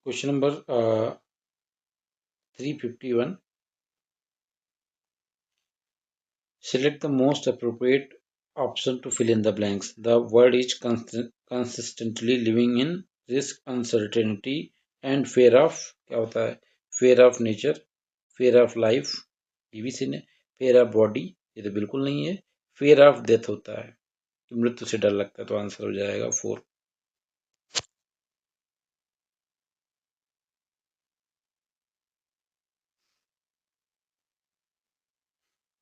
Question number 351. Select the most appropriate option to fill in the blanks. The word is consistently living in risk, uncertainty and fear of, क्या होता है, fear of nature, fear of life, ये भी scene है, fear of body, ये तो बिल्कुल नहीं है, fear of death होता है, मृत्यु से डर लगता है, तो आंसर हो जाएगा 4.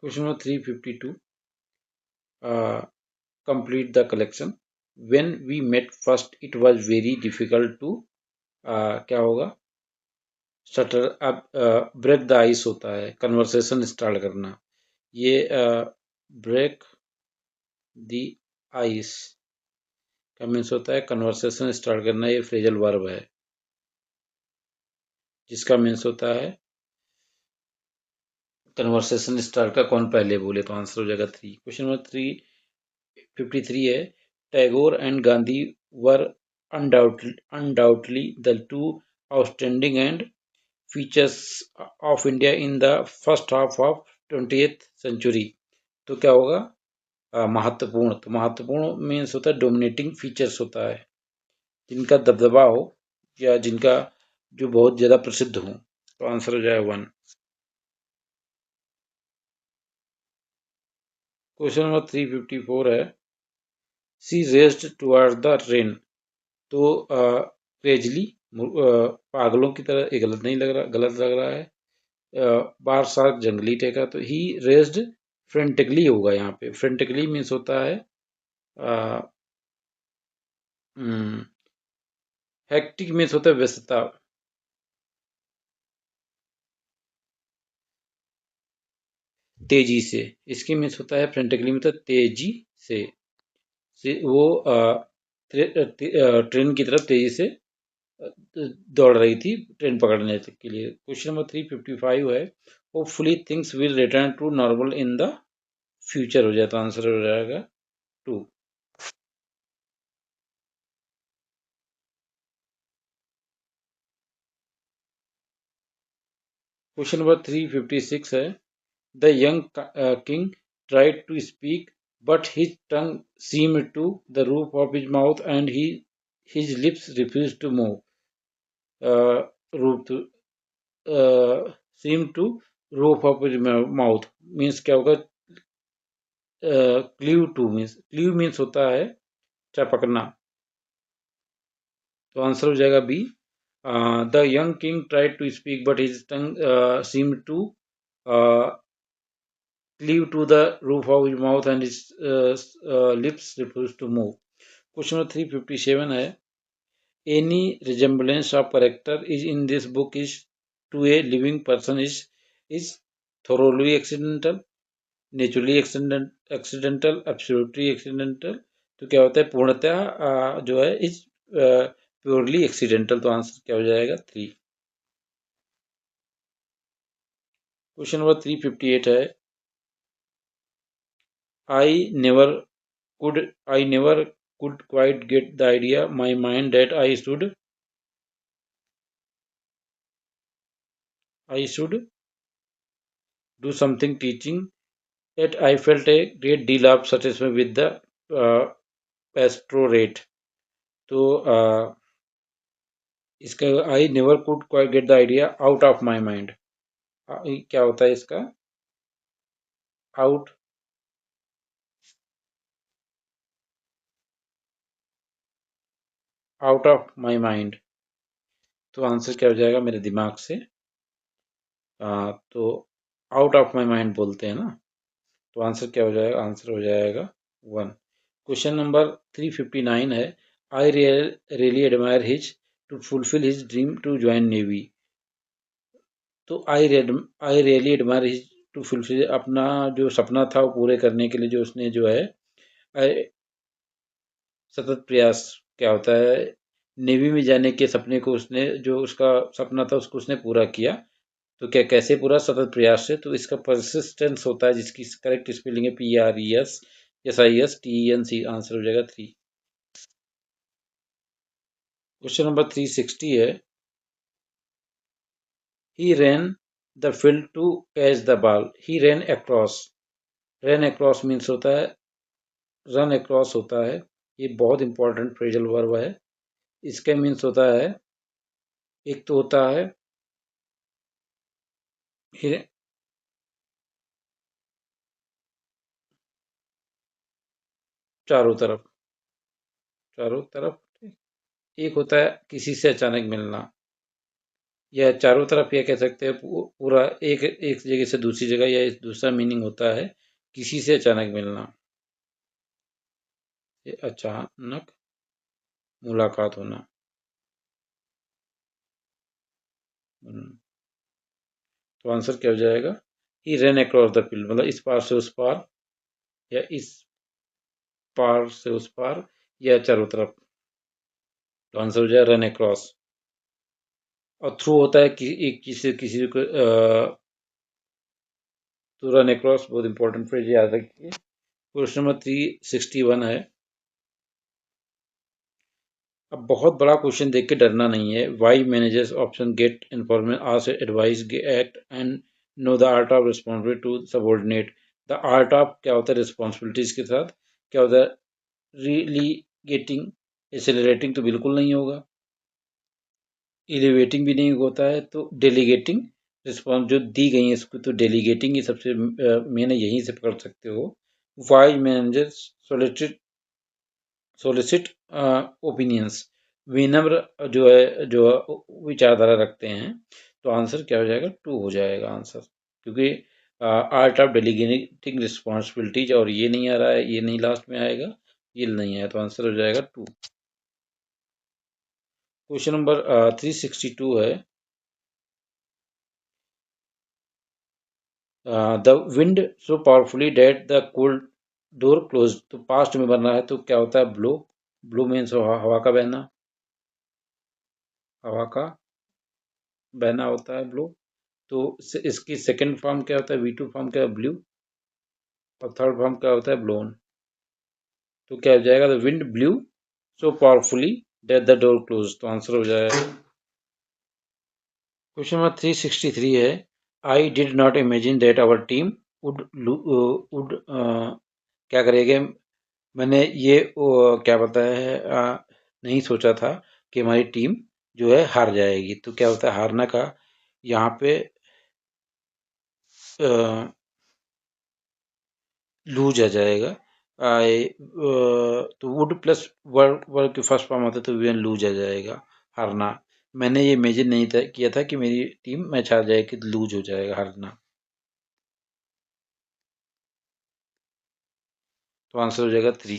Question number 352. Complete the collection. When we met first, it was very difficult to क्या होगा, स्टार्टर अब ब्रेक द आइस होता है, कन्वर्सेशन स्टार्ट करना. ये ब्रेक द आइस का मीन्स होता है कन्वर्सेशन स्टार्ट करना. ये फ्रेजल वर्ब है जिसका मीन्स होता है कन्वर्सेशन स्टार्ट का कौन पहले बोले, तो आंसर हो जाएगा 3. क्वेश्चन नंबर 353 है. Tagore and Gandhi were undoubtedly the two outstanding and features of India in the first half of 20th century. तो क्या होगा, महत्वपूर्ण. तो महत्वपूर्ण मीन्स होता है डोमिनेटिंग फीचर्स होता है, जिनका दबदबा हो या जिनका जो बहुत ज़्यादा प्रसिद्ध हो. तो आंसर हो जाएगा 1. क्वेश्चन नंबर 354 है. सी रेस्ड टुवर्ड द रेन. तो क्रेजली पागलों की तरह, ये गलत नहीं लग रहा, गलत लग रहा है. बारसात जंगली टेका, तो ही रेस्ड फ्रेंटिकली होगा यहाँ पे. फ्रेंटिकली मीन्स होता है हेक्टिक मीन्स होता है व्यस्तता. तेजी से, इसकी मीन्स होता है फ्रेंटिकली मतलब तेजी से वो ट्रेन की तरफ तेजी से दौड़ रही थी ट्रेन पकड़ने के लिए. क्वेश्चन नंबर 355 है. Hopefully things will return to normal in the future हो जाए, तो आंसर हो जाएगा 2. क्वेश्चन नंबर 356 है. The young king tried to speak, but his tongue seemed to the roof of his mouth and his lips refused to move. Roof to seem to roof of his mouth means क्या होगा, cleave means होता है चपकना. तो answer हो जाएगा B. The young king tried to speak but his tongue seem to cleave to the roof of his mouth and his lips refused to move. Question number 357 है. Any resemblance of character is in this book is to a living person is thoroughly accidental, naturally accidental, absolutely accidental. तो क्या होता है, पूर्णतः जो है is purely accidental. तो answer क्या हो जाएगा 3. क्वेश्चन नंबर 358 है. I never could quite get the idea my mind that I should do something teaching, yet I felt a great deal of satisfaction with the pastorate. तो इसका I never could quite get the idea out of my mind. क्या होता है इसका, out of my mind. तो answer क्या हो जाएगा मेरे दिमाग से. तो आउट ऑफ माई माइंड बोलते हैं ना. तो आंसर क्या हो जाएगा, आंसर हो जाएगा 1. क्वेश्चन नंबर 359 है. I really admire his to fulfil his dream to join navy. तो I really admire his to fulfil, अपना जो सपना था वो पूरे करने के लिए जो उसने जो है सतत प्रयास, क्या होता है, नेवी में जाने के सपने को उसने, जो उसका सपना था उसको उसने पूरा किया. तो क्या कैसे पूरा, सतत प्रयास से. तो इसका परसिस्टेंस होता है, जिसकी करेक्ट स्पेलिंग है PRESSISTENC. आंसर हो जाएगा 3. क्वेश्चन नंबर 360 है. He ran the field to catch the ball. He ran across। Run across means होता है, रन अक्रॉस होता है, ये बहुत इंपॉर्टेंट फ्रेजल वर्ब है। इसका मीन्स होता है, एक तो होता है चारों तरफ, चारों तरफ। एक होता है किसी से अचानक मिलना, या चारों तरफ यह कह सकते हैं पूरा एक एक जगह से दूसरी जगह, या दूसरा मीनिंग होता है किसी से अचानक मिलना, ये अचानक मुलाकात होना। तो आंसर क्या हो जाएगा? ही रन अक्रॉस द फील्ड, मतलब इस पार से उस पार, या इस पार से उस पार, या चारों तरफ। तो आंसर हो जाएगा रन अक्रॉस। और थ्रू होता है कि एक किसी किसी को तो रन अक्रॉस बहुत इंपॉर्टेंट फ्रेज, याद रखिए। क्वेश्चन नंबर 361 है। अब बहुत बड़ा क्वेश्चन देख के डरना नहीं है। Why managers option get information, ask advice, act and know the art of responsibility to subordinate. The art of क्या होता है? रिस्पॉन्सिबिलिटीज के साथ क्या होता है? रिलीगेटिंग, एक्सेलरेटिंग तो बिल्कुल नहीं होगा, एलिवेटिंग भी नहीं होता है, तो डेलीगेटिंग रिस्पॉन्स जो दी गई है इसको, तो डेलीगेटिंग ही सबसे मेन है, यहीं से पकड़ सकते हो। Why managers solicit solicit opinions, विनम्र जो है, जो विचारधारा रखते हैं। तो आंसर क्या हो जाएगा? टू हो जाएगा आंसर, क्योंकि आर्ट ऑफ डेलीगेटिंग रिस्पॉन्सिबिलिटीज, और ये नहीं आ रहा है, ये नहीं लास्ट में आएगा, ये नहीं आया, तो आंसर हो जाएगा टू। क्वेश्चन नंबर 362 है। The wind so powerfully that the cold door close, तो पास्ट में बन रहा है, तो क्या होता है? ब्लो। ब्लो मीन्स हवा का बहना, हवा का बहना होता है ब्लो। तो इसकी सेकंड फॉर्म क्या होता है? V2 फॉर्म क्या है? ब्लू। और थर्ड फॉर्म क्या होता है? ब्लोन। तो क्या हो जाएगा? The wind blew so powerfully that the door close, तो आंसर हो जाएगा। क्वेश्चन नंबर 363 है। I did not imagine that our team would क्या करेंगे? मैंने ये क्या बताया है, नहीं सोचा था कि हमारी टीम जो है हार जाएगी। तो क्या होता है हारना का? यहाँ पे लूज आ जाएगा। आई तो वुड प्लस वर्ब, वर्ब की फर्स्ट फॉर्म होता है, तो वी लूज आ जाएगा, हारना। मैंने ये इमेजिन नहीं था किया था कि मेरी टीम मैच हार जाएगी, लूज हो जाएगा, हारना। तो आंसर हो जाएगा थ्री।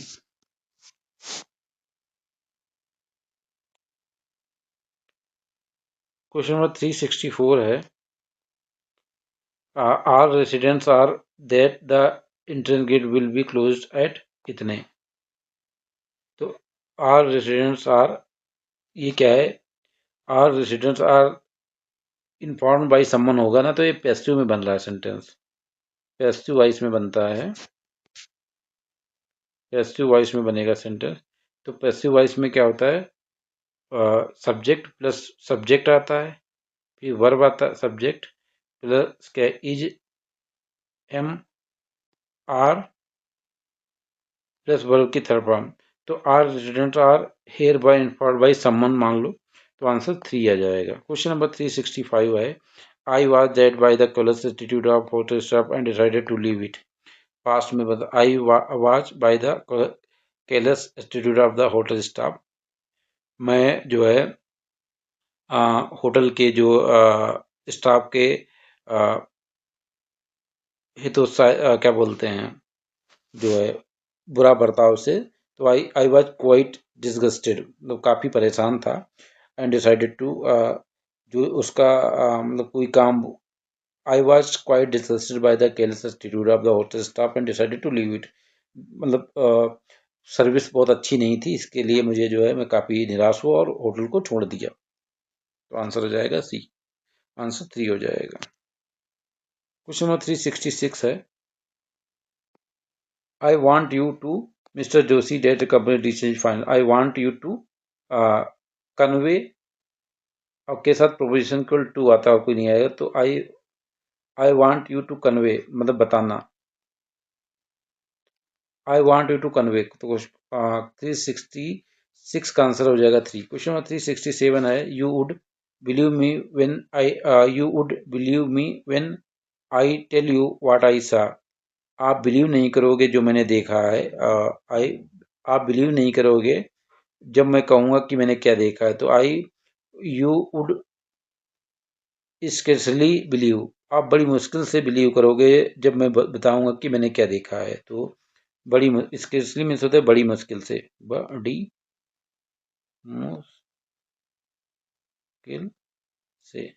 क्वेश्चन नंबर 364 है। Are residents are that the entrance gate will be closed at इतने। तो आर रेसिडेंट्स आर, ये क्या है? Are residents are informed by someone होगा ना, तो ये पैसिव में बन रहा है सेंटेंस, पैसिव वॉइस में बनता है, पैसिव वॉइस में बनेगा सेंटेंस। तो पैसिव वॉइस में क्या होता है? सब्जेक्ट प्लस सब्जेक्ट आता है, फिर वर्ब आता है, सब्जेक्ट प्लस क्या? Is, am, are plus verb की थर्ड फॉर्म। तो are resident are here by informed by someone मान लो, तो आंसर थ्री आ जाएगा। क्वेश्चन नंबर 365 है। I was that by the colours institute of hotel staff and decided to leave it. Past में बता, I was by the careless attitude of the hotel staff. मैं जो है होटल के जो staff के हितोत्साह क्या बोलते हैं, जो है बुरा बर्ताव से, तो आई वॉज क्वाइट डिसगस्टेड, मतलब काफ़ी परेशान था। एंड डिसाइडेड टू, जो उसका मतलब कोई काम, I was quite disgusted by the careless attitude of the hotel staff and decided to leave it. मतलब सर्विस बहुत अच्छी नहीं थी, इसके लिए मुझे जो है मैं काफ़ी निराश हुआ और होटल को छोड़ दिया। तो आंसर हो जाएगा सी, आंसर थ्री हो जाएगा। क्वेश्चन नंबर 366 है। I want you to, Mr. Joshi, that the company decision final. I want you to convey और के साथ प्रोपोजिशन केवल टू आता है और कोई नहीं आएगा, तो I want you to convey मतलब बताना, I want you to convey. तो 366 का आंसर हो जाएगा 3। क्वेश्चन नंबर 367 है, believe me when I you would believe me when I tell you what I saw. आप बिलीव नहीं करोगे जो मैंने देखा है, आई आप बिलीव नहीं करोगे जब मैं कहूँगा कि मैंने क्या देखा है। तो यू वुड स्केर्सली बिलीव, आप बड़ी मुश्किल से बिलीव करोगे जब मैं बताऊंगा कि मैंने क्या देखा है। तो बड़ी स्केर्सली मीन्स होता है बड़ी मुश्किल से, बड़ी मुश्किल से।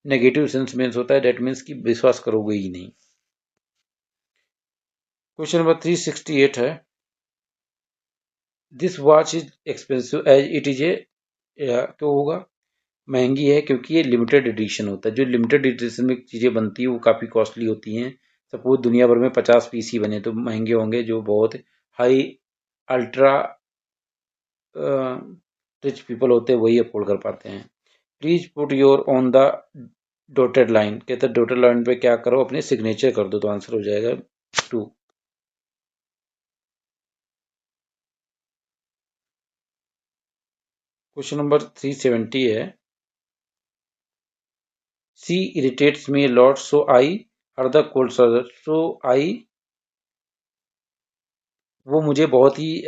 नेगेटिव सेंस मीन्स होता है डेट मीन्स कि विश्वास करोगे ही नहीं। क्वेश्चन नंबर 368 है, this watch is expensive as it is a, क्यों होगा महंगी है, क्योंकि ये लिमिटेड एडिशन होता है। जो लिमिटेड एडिशन में चीज़ें बनती है वो काफ़ी कॉस्टली होती हैं। सपोज दुनिया भर में 50 पीस ही बने तो महंगे होंगे। जो बहुत हाई अल्ट्रा रिच पीपल होते हैं वही अफोर्ड कर पाते हैं। Please put your on the dotted line, कहते हैं डॉटेड लाइन पे क्या करो, अपने सिग्नेचर कर दो। तो आंसर हो जाएगा 2। क्वेश्चन नंबर 370 है, she irritates me lot so I her the cold sir. So I, वो मुझे बहुत ही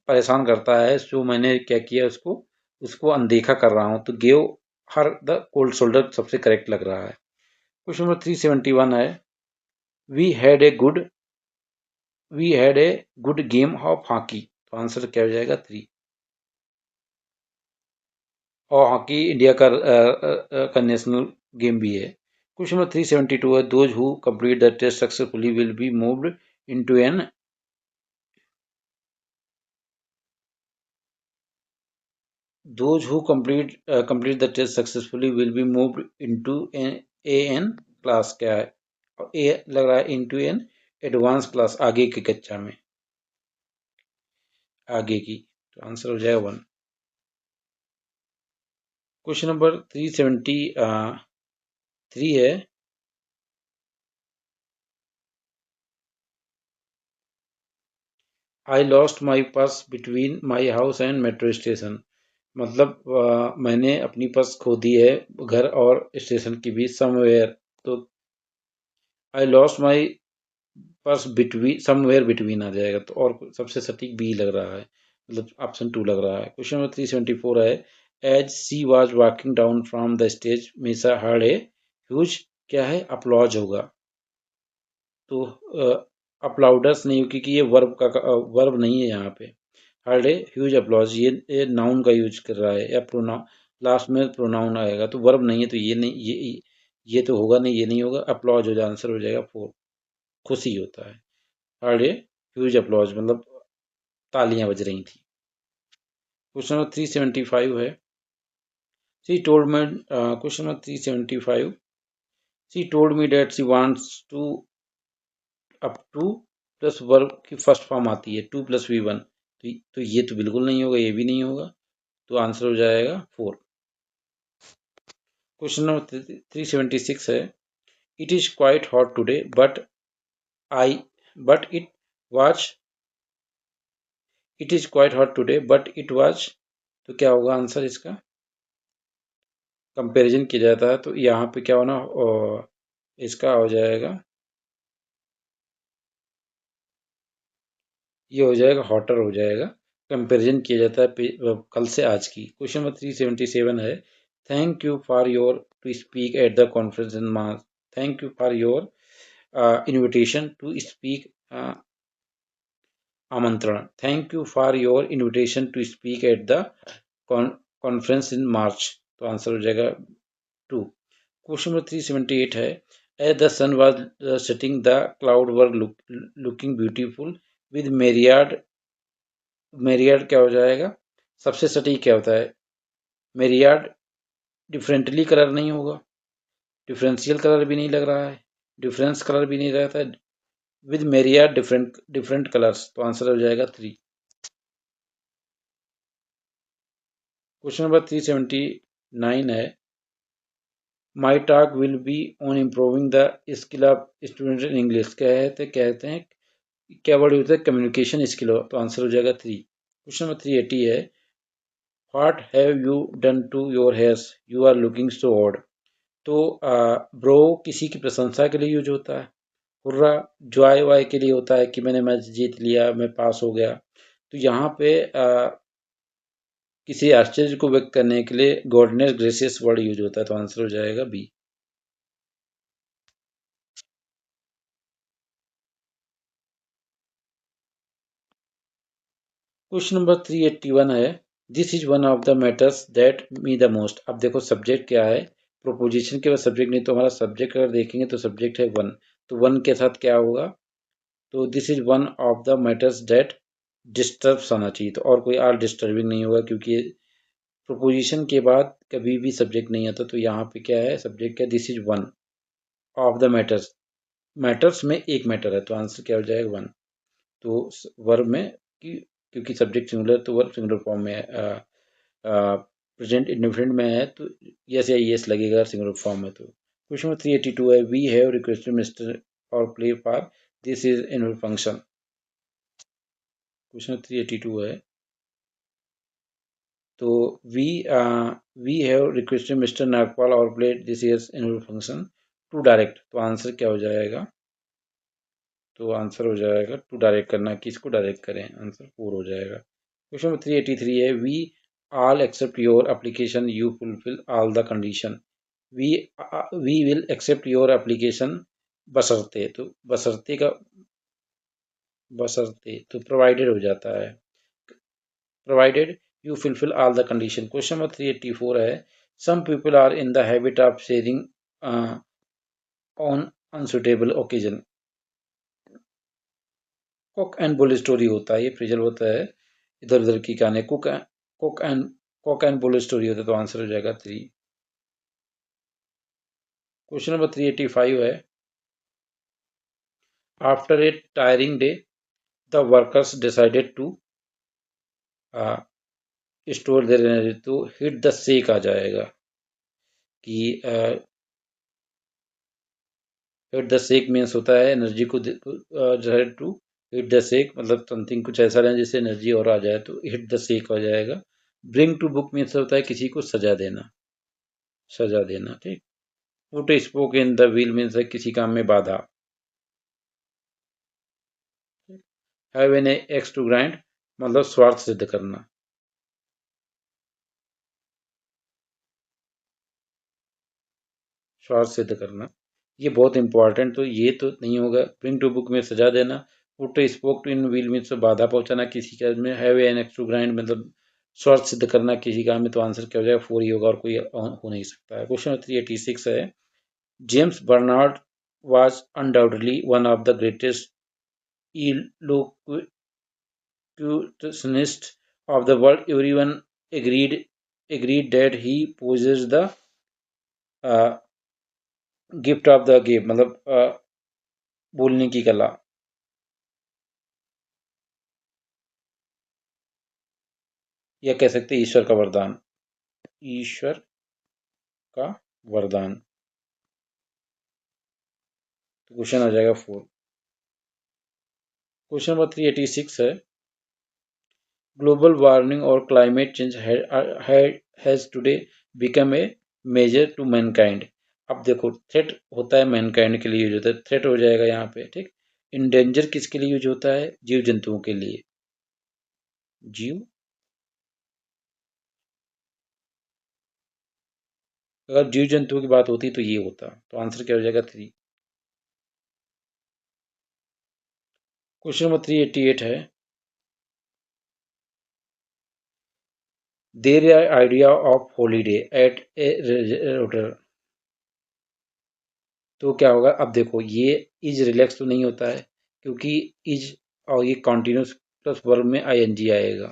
परेशान करता है, सो मैंने क्या किया, उसको उसको अनदेखा कर रहा हूँ। तो gave her the cold shoulder सबसे करेक्ट लग रहा है। क्वेश्चन नंबर 371 है, we had a good we had a good game of hockey. तो आंसर क्या हो जाएगा 3। और हॉकी इंडिया का नेशनल गेम भी है। क्वेश्चन नंबर 372 है, those who complete the test successfully will be moved into an, those who complete the test successfully will be moved into an AN class. क्या है, ए लग रहा है into an एडवांस क्लास, आगे की कक्षा में, आगे की। तो आंसर हो जाएगा 1। क्वेश्चन नंबर 373 है, आई lost my purse between my house and metro station. मतलब मैंने अपनी पर्स खो दी है घर और स्टेशन के बीच, समवेयर। तो I lost my purse between, somewhere between आ जाएगा। तो और सबसे सटीक बी लग रहा है, मतलब ऑप्शन 2 लग रहा है। क्वेश्चन नंबर 374 है, as she was walking down from the stage मिसा हर्ड ए ह्यूज, क्या है, अपलॉज होगा। तो अपलाउडर्स नहीं, क्योंकि ये वर्ब का वर्ब नहीं है यहाँ पे। हर्ड ए ह्यूज अपलॉज, ये नाउन का यूज कर रहा है, या प्रोनाउन, लास्ट में प्रोनाउन आएगा। तो वर्ब नहीं है, तो ये नहीं, ये तो होगा नहीं, ये नहीं होगा। अपलॉज हो जाए, आंसर हो जाएगा 4। खुशी होता है। हर्ड ए ह्यूज अपलॉज मतलब तालियां बज रही थी। क्वेश्चन नंबर 375 है, she told me, question number 375, she told me that she wants to up to plus verb की फर्स्ट फॉर्म आती है 2 + V1। तो ये तो बिल्कुल नहीं होगा, ये भी नहीं होगा। तो आंसर हो जाएगा 4। क्वेश्चन नंबर 376 है, it is quite hot today I but was it is quite hot today but it was. तो क्या होगा आंसर इसका, कंपैरिजन किया जाता है। तो यहाँ पे क्या होना, इसका हो जाएगा, ये हो जाएगा हॉटर हो जाएगा। कंपैरिजन किया जाता है कल से आज की। क्वेश्चन नंबर 377 है, thank you for your to speak at the conference in March. Thank you for your invitation to speak, आमंत्रण। Thank you for your invitation to speak at the conference in March. तो answer हो जाएगा 2। Question number 378 है, as the sun was setting the cloud were looking beautiful with myriad क्या हो जाएगा, सबसे सटीक क्या होता है, मेरियाड डिफरेंटली कलर नहीं होगा, डिफरेंशियल कलर भी नहीं लग रहा है, डिफरेंस कलर भी नहीं रहता है, with myriad different different colours. तो आंसर हो जाएगा 3। क्वेश्चन नंबर 379 9 है my talk will be on improving the skill of student in English. कहते हैं क्या वर्ड यूज है कम्युनिकेशन स्किल, तो आंसर हो जाएगा 3। क्वेश्चन नंबर 380 है what have you done to your hairs you are looking so odd. तो bro किसी की प्रशंसा के लिए यूज होता है, हुर्रा जॉय वाय के लिए होता है कि मैंने मैच जीत लिया, मैं पास हो गया। तो यहाँ पे किसी आश्चर्य को व्यक्त करने के लिए गॉडनेस ग्रेसियस वर्ड यूज होता है, तो आंसर हो जाएगा बी। क्वेश्चन नंबर 381 है this is one of the matters that me the most. अब देखो सब्जेक्ट क्या है, प्रोपोजिशन के बाद सब्जेक्ट नहीं, तो हमारा सब्जेक्ट अगर देखेंगे तो सब्जेक्ट है वन, तो वन के साथ क्या होगा, तो this is one of the matters that disturbs आना चाहिए, तो और कोई आर डिस्टर्बिंग नहीं होगा क्योंकि प्रोपोजिशन के बाद कभी भी सब्जेक्ट नहीं आता। तो यहाँ पे क्या है सब्जेक्ट क्या, this is one of the matters, matters में एक मैटर है, तो आंसर क्या हो जाएगा 1। तो वर्ब में क्योंकि सब्जेक्ट सिंगुलर तो वर्ब सिंगुलर फॉर्म में है, प्रेजेंट इंडेफिनिट में है तो यस या यस लगेगा सिंगुलर फॉर्म में। तो क्वेश्चन नंबर 382 है वी हैव रिक्वेस्टेड मिस्टर और play for this is in function. Question 382 है तो we have requested mister Nagpal और play this is in function to direct, तो आंसर क्या हो जाएगा, तो आंसर हो जाएगा टू डायरेक्ट करना, किसको डायरेक्ट करें, आंसर 4 हो जाएगा। क्वेश्चन नंबर 383 है we all accept your application you fulfil all the condition. We we will accept your application बशर्ते, तो बशर्ते तो प्रोवाइडेड हो जाता है, provided you fulfil all the condition. Question number 384 है some people are in the habit of sharing on unsuitable occasion. Cock and bull story होता है, ये फ्रेजल होता है इधर उधर की कहानी, cook and cook and bull story होता है, तो आंसर हो जाएगा 3। क्वेश्चन नंबर 385 है after a tiring day the workers decided to store their energy, तो हिट द सेक आ जाएगा कि हिट द सेक मीन्स होता है एनर्जी को decide to hit the sack, मतलब समथिंग कुछ ऐसा रहे जिससे एनर्जी और आ जाए, तो हिट द सेक हो जाएगा। ब्रिंग टू बुक मीन्स होता है किसी को सजा देना, सजा देना, ठीक। Put spoke in the wheel means है किसी काम में बाधा। Have an axe to grind मतलब स्वार्थ सिद्ध करना। स्वार्थ सिद्ध करना ये बहुत इंपॉर्टेंट, तो ये तो नहीं होगा। ब्रिंग टू बुक में सजा देना, put spoke to in wheel means बाधा पहुंचाना किसी काम में, have an axe to grind मतलब स्वार्थ सिद्ध करना किसी काम में, तो आंसर क्या हो जाएगा 4 ही होगा और कोई हो नहीं सकता है। क्वेश्चन 386 है James Bernard was undoubtedly one of the greatest elocutionist of the world. Everyone agreed that he possessed the uh, gift of the gab मतलब बोलने की कला, या कह सकते हैं ईश्वर का वरदान, ईश्वर का वरदान। तो क्वेश्चन आ जाएगा 4। क्वेश्चन नंबर 386 है ग्लोबल वार्मिंग और climate change has today become a major to mankind. अब देखो थ्रेट होता है मैनकाइंड के लिए यूज होता है, थ्रेट हो जाएगा यहाँ पे, ठीक। इंडेंजर किसके लिए यूज होता है, जीव जंतुओं के लिए, जीव, अगर जीव जंतुओं की बात होती तो ये होता, तो आंसर क्या हो जाएगा 3। क्वेश्चन नंबर 388 है their idea of holiday at a, तो क्या होगा, अब देखो ये इज रिलैक्स तो नहीं होता है क्योंकि इज और ये कॉन्टिन्यूस प्लस वर्ब में आईएनजी आएगा।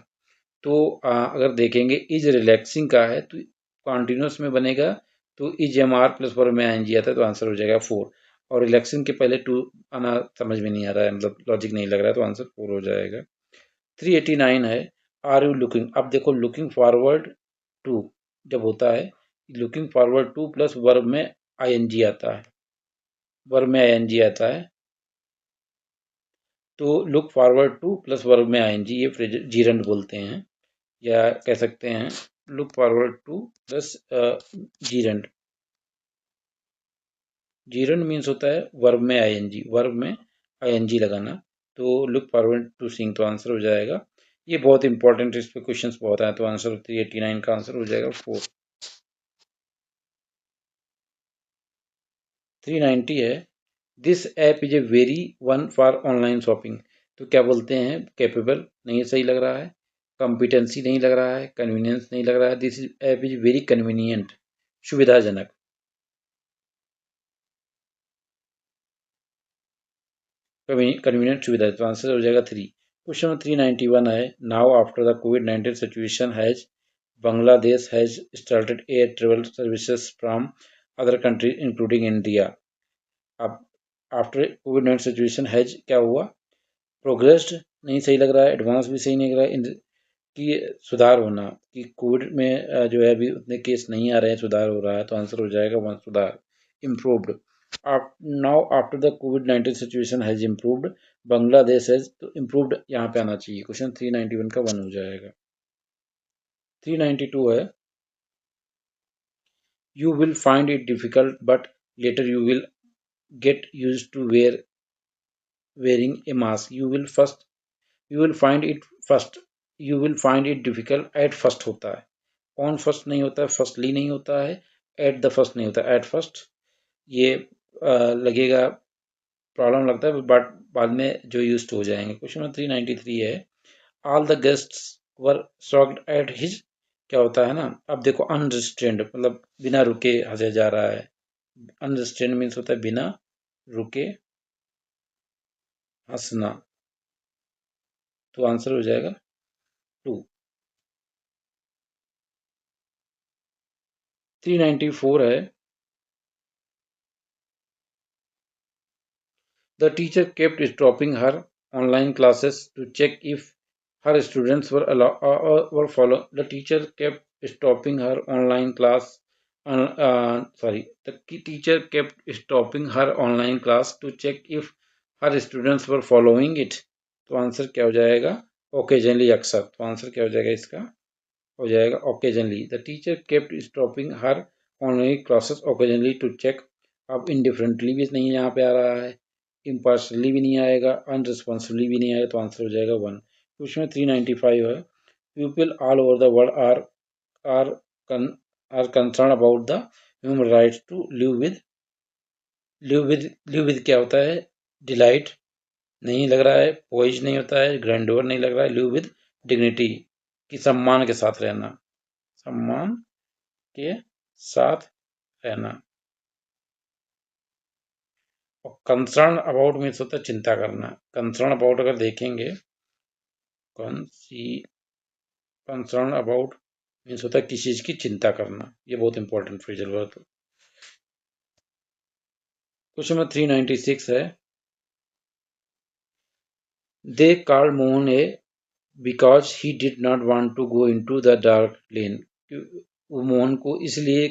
तो अगर देखेंगे इज रिलैक्सिंग का है तो कॉन्टिन्यूस में बनेगा, तो is am are plus verb में आईएनजी आता है, तो आंसर हो जाएगा 4। और रिलैक्सिंग के पहले टू आना समझ में नहीं आ रहा है, मतलब लॉजिक नहीं लग रहा है, तो आंसर 4 हो जाएगा। 389 है आर यू लुकिंग। अब देखो लुकिंग फॉरवर्ड टू जब होता है looking forward to plus verb में आईएनजी आता है, वर्ब में आईएनजी आता है, तो look forward to plus verb में आईएनजी, ये फ्रेज जीरंड बोलते हैं, या कह सकते हैं look forward two plus gerund. Gerund means होता है वर्ब में आईएनजी, वर्ब में आईएनजी लगाना, तो लुक फॉरवर्ड टू सीइंग, तो आंसर हो जाएगा। ये बहुत इंपॉर्टेंट, इस पे क्वेश्चंस बहुत आए, तो आंसर 389 का आंसर हो जाएगा 4। 390 है, this app is a very one for online shopping. तो क्या बोलते हैं, कैपेबल नहीं सही लग रहा है, कॉम्पिटेंसी नहीं लग रहा है, कन्वीनियंस नहीं लग रहा है, this app is very convenient, सुविधाजनक, कन्वीनियंट सुविधा, तो आंसर हो जाएगा 3। क्वेश्चन नंबर 391 है, now after the covid situation has Bangladesh has started air travel services from other country including India. अब आफ्टर कोविड-19 सिचुएशन हैज क्या हुआ, प्रोग्रेस्ड नहीं सही लग रहा है, एडवांस भी सही नहीं लग रहा है, कि सुधार होना, कि कोविड में जो है अभी उतने केस नहीं आ रहे हैं, सुधार हो रहा है, तो आंसर हो जाएगा 1, सुधार, improved. Now after the covid situation has improved, Bangladesh has, तो इम्प्रूव्ड यहाँ पे आना चाहिए, क्वेश्चन 391 का 1 हो जाएगा। 392 है, you will find it difficult but later you will get used to wearing a mask, you will find it first, you will find it difficult at first होता है, ऑन फर्स्ट नहीं होता है, फर्स्टली नहीं होता है, एट द फर्स्ट नहीं होता है, एट फर्स्ट ये लगेगा, प्रॉब्लम लगता है, बट बाद में जो यूज्ड हो जाएंगे। क्वेश्चन नंबर 393 है, all the guests were shocked at his, क्या होता है ना, अब देखो अनरिस्ट्रेंड मतलब बिना रुके हंसे जा रहा है, अनरिस्ट्रेंड मीन्स होता है बिना रुके हंसना, तो आंसर हो जाएगा 2। 394 है, the teacher kept stopping her online classes to check if her students were follow. The teacher kept stopping her online class. The teacher kept stopping her online class to check if her students were following it. तो answer क्या हो जाएगा, occasionally अक्सर, तो answer क्या हो जाएगा इसका, हो जाएगा occasionally. The teacher kept stopping her online classes occasionally to check, अब indifferently भी नहीं यहाँ पे आ रहा है, impartially भी नहीं आएगा, unresponsibly भी नहीं आएगा, तो आंसर हो जाएगा 1। क्वेश्चन 395 है, people all over the world are are concern about the human rights to live with क्या होता है, डिलाइट नहीं लग रहा है, पोइज नहीं होता है, ग्रैंडोर नहीं लग रहा है, लिव विद डिग्निटी, कि सम्मान के साथ रहना, सम्मान के साथ रहना, और कंसर्न अबाउट मीन्स होता है चिंता करना, कंसर्न अबाउट अगर देखेंगे, कंसर्न अबाउट मीन्स होता है किसी चीज की चिंता करना, ये बहुत इंपॉर्टेंट फ्रेजल वर्ब है। क्वेश्चन नंबर 396 है, they called Mohan a because he did not want to go into the dark lane, वो मोहन को इसलिए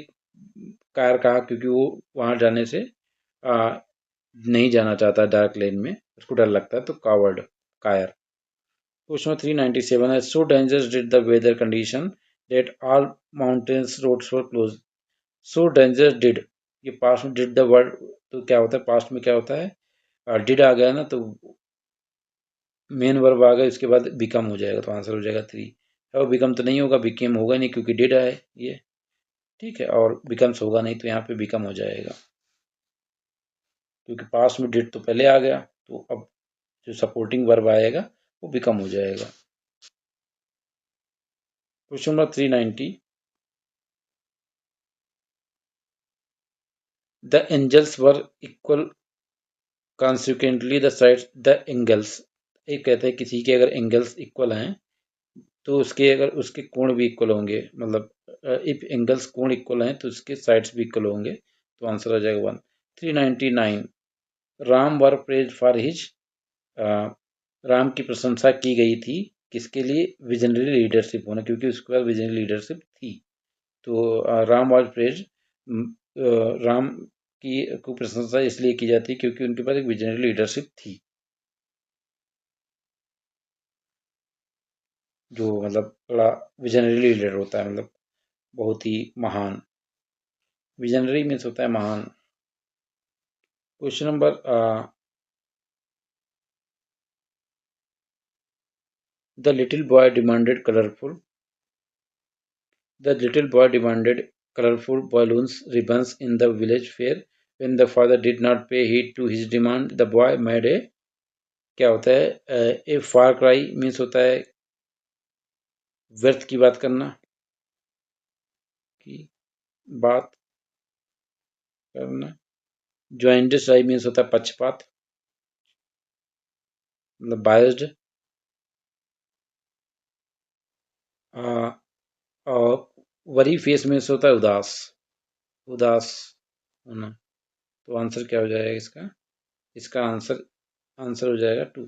कार कहा क्योंकि वो वहां जाने से नहीं जाना चाहता डार्क लेन में, उसको डर लगता है, तो कावर्ड, कायर। क्वेश्चन 397 है, so dangerous did the weather condition that all mountains roads were close, so dangerous did, ये पास्ट में डिड द वर्ड, तो क्या होता है पास्ट में क्या होता है, डिड आ गया ना, तो मेन वर्ब आ गया, इसके बाद बिकम हो जाएगा, तो आंसर हो जाएगा 3। और बिकम तो नहीं होगा, बिकेम होगा नहीं क्योंकि डिड है ये, ठीक है, और बिकम्स होगा नहीं, तो यहाँ पे बिकम हो जाएगा, क्योंकि पास्ट में डिड तो पहले आ गया, तो अब जो सपोर्टिंग वर्ब आएगा वो बिकम हो जाएगा। Question number 390, the angels were equal consequently the sides the angles, एक कहते हैं किसी के अगर एंगल्स इक्वल हैं तो उसके अगर उसके कोण भी इक्वल होंगे, मतलब इफ एंगल्स कोण इक्वल हैं तो उसके साइड्स भी इक्वल होंगे, तो आंसर हो जाएगा 1। 399, राम वर प्रेज फॉर हिज, राम की प्रशंसा की गई थी किसके लिए, विजनरी लीडरशिप होना, क्योंकि उसके पास विजनरी लीडरशिप थी, तो राम वॉज प्रेज, राम की को प्रशंसा इसलिए की जाती है क्योंकि उनके पास एक विजनरी लीडरशिप थी, जो मतलब बड़ा विजनरी लीडर होता है, मतलब बहुत ही महान। विजनरी मीन्स होता है महान। Question number the little boy demanded colourful The little boy demanded colorful balloons, ribbons in the village fair. When the father did not pay heed to his demand, the boy made a क्या होता है ए फार cry means होता है व्यर्थ की बात करना, की बात करना। जॉइंटस राई मीन्स होता है पक्षपात, मतलब बायस्ड। और वरी फेस मीन्स होता है उदास, उदास होना। तो आंसर क्या हो जाएगा इसका? इसका आंसर आंसर हो जाएगा 2।